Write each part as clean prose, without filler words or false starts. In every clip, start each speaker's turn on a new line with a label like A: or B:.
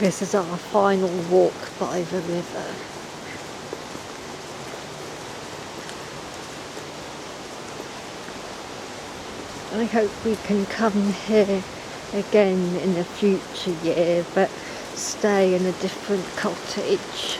A: This is our final walk by the river. I hope we can come here again in a future year, but stay in a different cottage.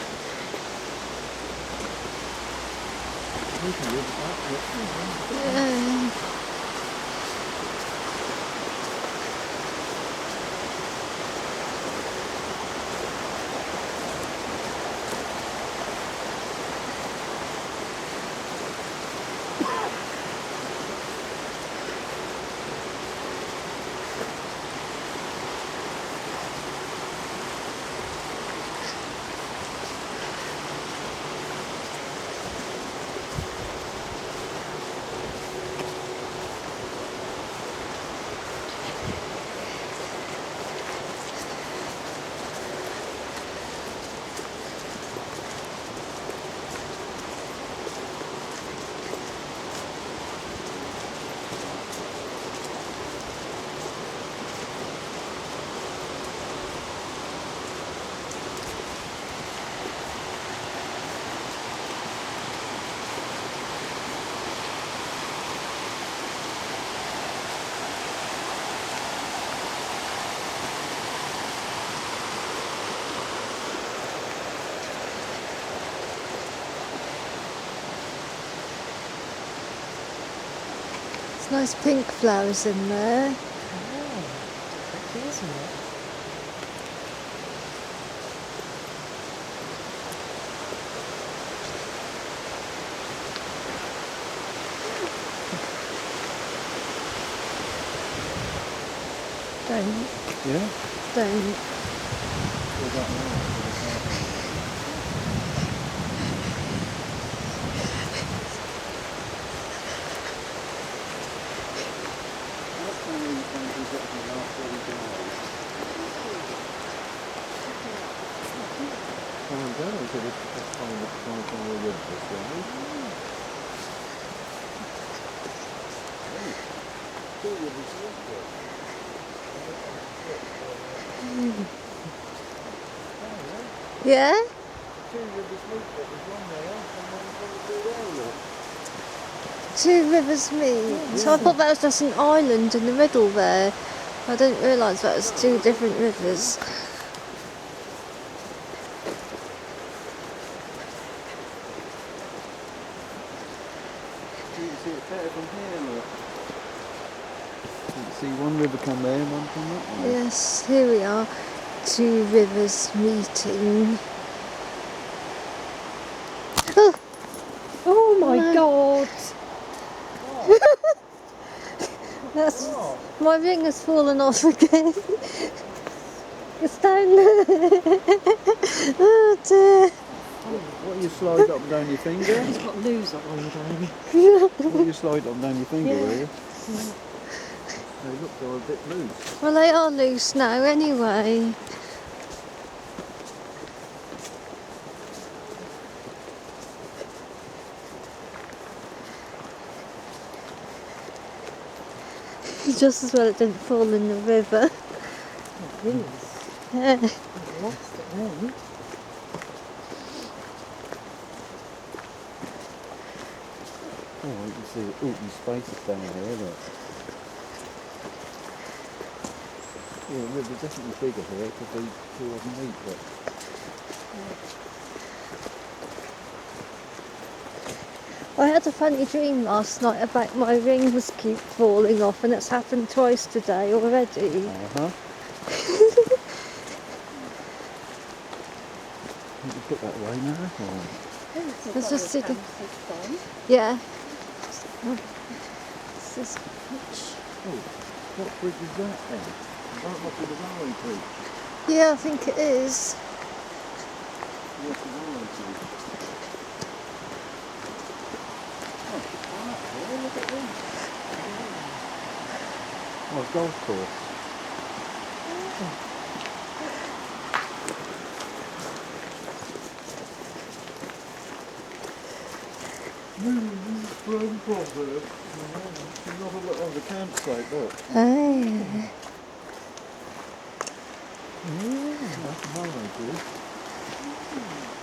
A: Nice pink flowers in there.
B: Oh, pretty, isn't it?
A: Don't.
C: Yeah?
A: Don't. Yeah? Two rivers meet.
B: Yeah.
A: So I thought that was just an island in the middle there. I didn't realise that was two different rivers.
C: You can see it better from here, look. You can see one river come there and one come that way.
A: Yes, here we are. Two rivers meeting. Oh,
B: Oh my
A: no.
B: God!
A: That's my ring has fallen off again. It's down there. Oh dear.
C: What you slide up and down your finger?
B: He's got lose up on down.
C: What you slide up and down your finger,
B: Yeah.
C: will you? They look they're a bit loose.
A: Well, they are loose now anyway. Just as well it didn't fall in the river.
B: It is.
A: Yeah.
B: I lost it then.
C: Oh, you can see the open spaces down here, look. Yeah, the river's definitely bigger here because they two of them meet, but
A: I had a funny dream last night about my rings keep falling off, and it's happened twice today already.
C: You can put that away now, or?
A: Let's just see. Yeah. This is
C: Oh, what bridge is that then? That must be the railway bridge.
A: yeah, I think it is.
C: Yes, the railway bridge. Oh, look at this. Oh, a golf course. From Proverbs. Another look on the campsite, look.
A: Oh.
C: that's a highway bridge.